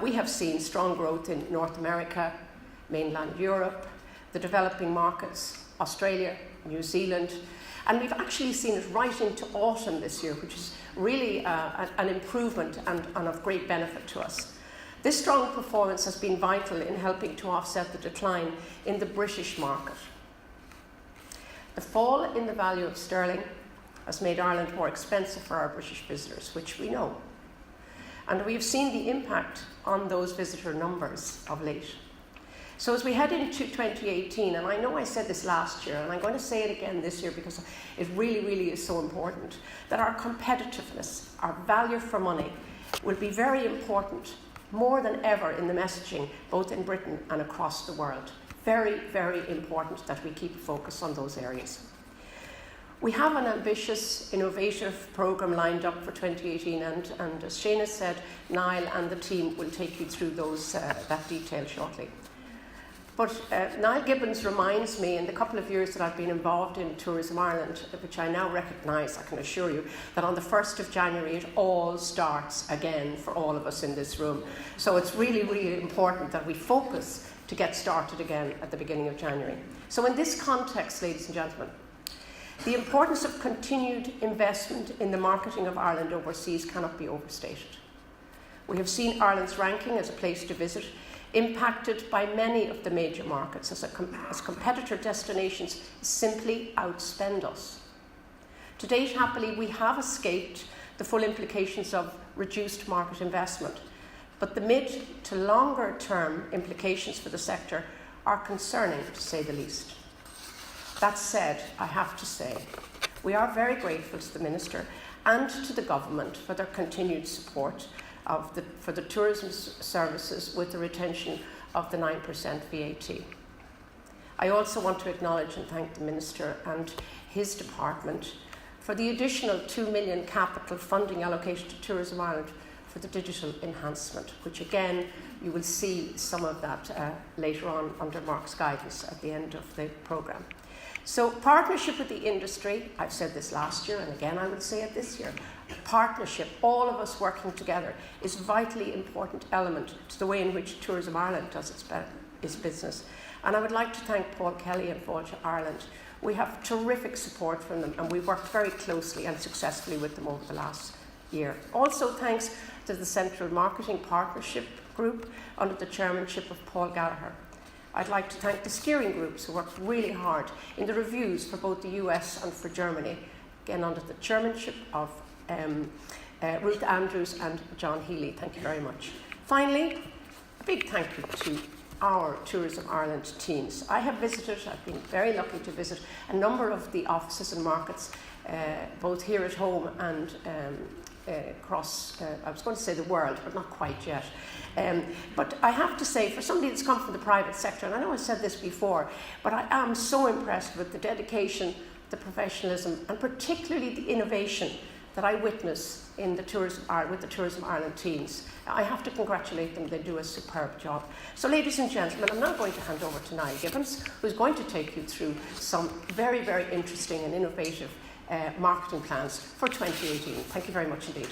We have seen strong growth in North America, mainland Europe, the developing markets, Australia, New Zealand, and we've actually seen it right into autumn this year, which is really an improvement and of great benefit to us. This strong performance has been vital in helping to offset the decline in the British market. The fall in the value of sterling has made Ireland more expensive for our British visitors, which we know. And we've seen the impact on those visitor numbers of late. So as we head into 2018, and I know I said this last year, and I'm going to say it again this year because it really, really is so important, that our competitiveness, our value for money, will be very important, more than ever in the messaging, both in Britain and across the world. Very, very important that we keep a focus on those areas. We have an ambitious, innovative programme lined up for 2018, and as Shane has said, Niall and the team will take you through that detail shortly. But Niall Gibbons reminds me, in the couple of years that I've been involved in Tourism Ireland, which I now recognise, I can assure you, that on the 1st of January it all starts again for all of us in this room. So it's really, really important that we focus to get started again at the beginning of January. So in this context, ladies and gentlemen, the importance of continued investment in the marketing of Ireland overseas cannot be overstated. We have seen Ireland's ranking as a place to visit impacted by many of the major markets as competitor destinations simply outspend us. To date, happily, we have escaped the full implications of reduced market investment, but the mid to longer term implications for the sector are concerning, to say the least. That said, I have to say, we are very grateful to the Minister and to the Government for their continued support for the tourism services with the retention of the 9% VAT. I also want to acknowledge and thank the Minister and his department for the additional €2 million capital funding allocated to Tourism Ireland for the digital enhancement, which again, you will see some of that later on under Mark's guidance at the end of the programme. So partnership with the industry, I've said this last year and again I would say it this year, partnership, all of us working together, is a vitally important element to the way in which Tourism Ireland does its business. And I would like to thank Paul Kelly and Fáilte Ireland. We have terrific support from them and we've worked very closely and successfully with them over the last year. Also thanks to the Central Marketing Partnership Group under the chairmanship of Paul Gallagher. I'd like to thank the steering groups who worked really hard in the reviews for both the US and for Germany, again under the chairmanship of Ruth Andrews and John Healy. Thank you very much. Finally, a big thank you to our Tourism Ireland teams. I've been very lucky to visit a number of the offices and markets, both here at home and across, I was going to say the world, but not quite yet. But I have to say, for somebody that's come from the private sector, and I know I said this before, but I am so impressed with the dedication, the professionalism, and particularly the innovation that I witness in with the Tourism Ireland teams. I have to congratulate them, they do a superb job. So ladies and gentlemen, I'm now going to hand over to Niall Gibbons, who's going to take you through some very, very interesting and innovative marketing plans for 2018. Thank you very much indeed.